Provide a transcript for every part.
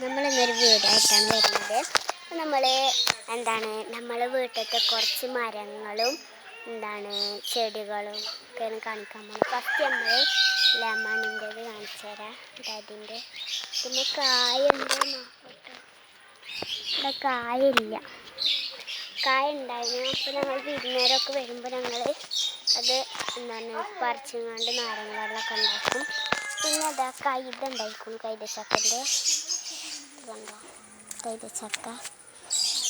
നമ്മളിന്നൊരു വീടായിട്ടാണ് വരുന്നത്. നമ്മൾ വീട്ടിലത്തെ കുറച്ച് മരങ്ങളും ചെടികളും ഒക്കെയാണ് കാണിക്കാൻ പോകുന്നത്. ഫസ്റ്റ് നമ്മൾ ലെമണിൻ്റെത് കാണിച്ചു തരാം. അതിൻ്റെ പിന്നെ കായുണ്ടോ നോക്കട്ടെ. ഇവിടെ കായില്ല, കായ ഉണ്ടായിരുന്നു. അപ്പോൾ ഞങ്ങൾ വിരുന്നേരമൊക്കെ വരുമ്പോൾ ഞങ്ങൾ അത് പറിച്ചുകൊണ്ട് നാരങ്ങ വെള്ളമൊക്കെ ഉണ്ടാക്കും. പിന്നെ അതാ ഇതുണ്ടായിരിക്കും, കൈതച്ചക്കൻ്റെ ഇതുണ്ടോ, കൈതച്ചക്ക.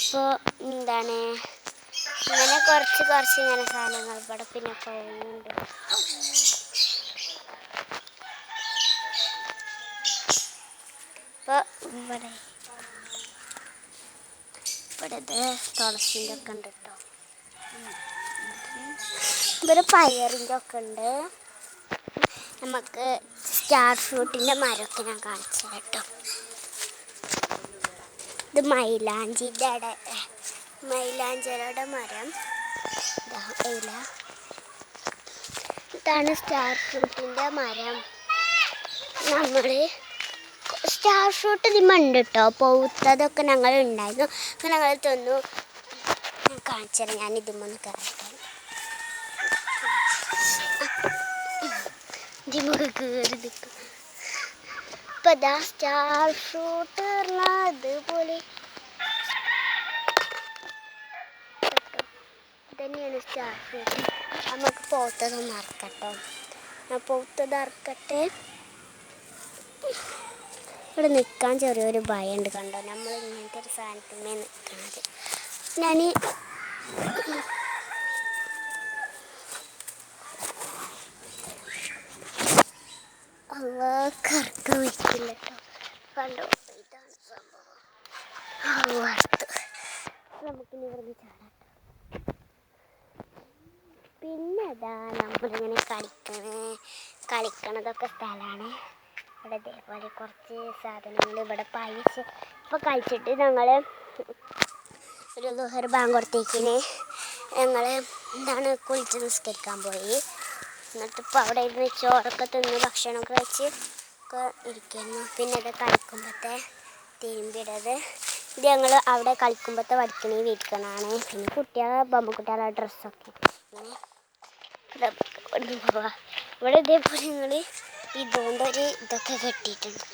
അപ്പോൾ ഇങ്ങനെ കുറച്ച് ഇങ്ങനെ സാധനങ്ങൾ ഇവിടെ പിന്നെ പോകുന്നുണ്ട്. അപ്പോൾ ഇവിടെ തുളസിൻ്റെ ഒക്കെ ഉണ്ട് കേട്ടോ. ഇവിടെ പയറിൻ്റെ ഒക്കെ ഉണ്ട്. നമുക്ക് സ്റ്റാർ ഫ്രൂട്ടിൻ്റെ മരമൊക്കെ ഞാൻ കാണിച്ചു കേട്ടോ. ഇത് മൈലാഞ്ചിയുടെ മരം. ഇതാണ് സ്റ്റാർ ഫ്രൂട്ടിൻ്റെ മരം. സ്റ്റാർ ഫ്രൂട്ട് ഇതിമുണ്ട് കേട്ടോ. പൗത്തതൊക്കെ ഞങ്ങൾ ഉണ്ടായിരുന്നു. അപ്പം ഞങ്ങൾ തിന്നു. കാണിച്ചു തരാം. ഞാൻ ഇതിമൊന്ന് കയറട്ടെ. ഇതിമൊക്കെ കയറി നിൽക്കും. ഇപ്പം ഇതാ സ്റ്റാർ ഫ്രൂട്ട് പറഞ്ഞാൽ അതുപോലെ ഇതന്നെയാണ് സ്റ്റാർ ഫ്രൂട്ട്. നമുക്ക് പൗത്തതൊന്ന് അറക്കട്ടോ. ഞാൻ പൗത്തത് അറക്കട്ടെ. ഇവിടെ നിൽക്കാൻ ചെറിയൊരു ഭയമുണ്ട് കണ്ടോ. നമ്മൾ ഇങ്ങനത്തെ ഒരു സാധനത്തിന്മേൽ നിൽക്കുന്നത്. ഞാൻ കറക്കം വയ്ക്കില്ല കേട്ടോ. കണ്ടോ, ഇതാണ് സംഭവം. നമുക്കിനി ഇവിടുന്ന് ചാടാം. പിന്നെ അതാ നമ്മളിങ്ങനെ കളിക്കണതൊക്കെ സ്ഥലമാണ്. ഇവിടെ ഇതേപോലെ കുറച്ച് സാധനങ്ങൾ ഇവിടെ പൈസ് ഇപ്പോൾ കളിച്ചിട്ട് ഞങ്ങൾ ഒരു ളുഹർ ബാങ്ക് കൊടുത്തേക്കിന് ഞങ്ങൾ കുളിച്ച് നിസ്കരിക്കാൻ പോയി. എന്നിട്ടിപ്പോൾ അവിടെ ഇരുന്ന് ചോറൊക്കെ തിന്ന് ഭക്ഷണമൊക്കെ വെച്ച് ഒക്കെ ഇരിക്കുന്നു. പിന്നെ ഇത് കളിക്കുമ്പോഴത്തെ തിരുമ്പിടത്. ഇത് ഞങ്ങൾ അവിടെ കളിക്കുമ്പോഴത്തെ വടിക്കണി വിരിക്കണതാണ്. പിന്നെ ബൊമ്മക്കുട്ടികളുടെ ഡ്രസ്സൊക്കെ ഇങ്ങനെ പോവാ. ഇവിടെ ഇതേപോലെ ഞങ്ങൾ ഇതുകൊണ്ടൊരു ഇതൊക്കെ കെട്ടിയിട്ടുണ്ട്.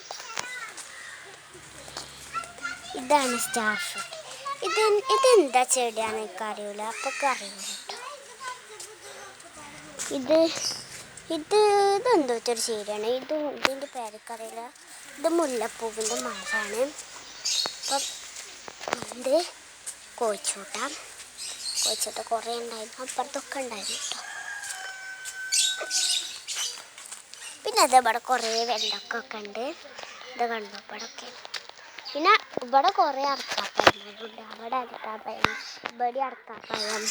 ഇതാണ് സ്റ്റാർ ഫ്രൂട്ട്. ഇതെന്താ ചെടിയാണെന്ന് എനിക്കറിയില്ല. അപ്പൊക്കെ അറിയില്ല കേട്ടോ. ഇതെന്തോ ഒരു ചെടിയാണ്. ഇതിൻ്റെ പേരൊക്കറിയില്ല. ഇത് മുല്ലപ്പൂവിൻ്റെ മരമാണ്. അപ്പം ഇത് കോഴിച്ചൂട്ട കുറേ ഉണ്ടായിരുന്നു. അപ്പുറത്തൊക്കെ ഉണ്ടായിരുന്നു കേട്ടോ. പിന്നെ അത് ഇവിടെ കുറേ വെള്ളക്കൊക്കെ ഉണ്ട്. ഇത് കണ്ടു ഇവിടെയൊക്കെ. പിന്നെ ഇവിടെ കുറേ അടക്കാപ്പഴങ്ങളുണ്ട്. അവിടെ അടക്കാപ്പഴം, ഇവിടെ അടക്കാപ്പഴം.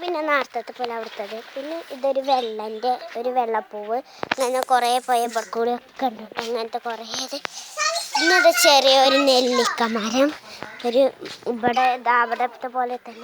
പിന്നെ നേരത്തെ പോലെ അവിടുത്തത്. പിന്നെ ഇതൊരു വെള്ളപ്പൂവ്. അങ്ങനെ കുറേ പോയ ഇവിടെ കൂടി ഒക്കെ ഉണ്ട്. അങ്ങനത്തെ കുറേ പിന്നെ അത് ചെറിയൊരു നെല്ലിക്ക മരം. ഇവിടെ അവിടത്തെ പോലെ തന്നെ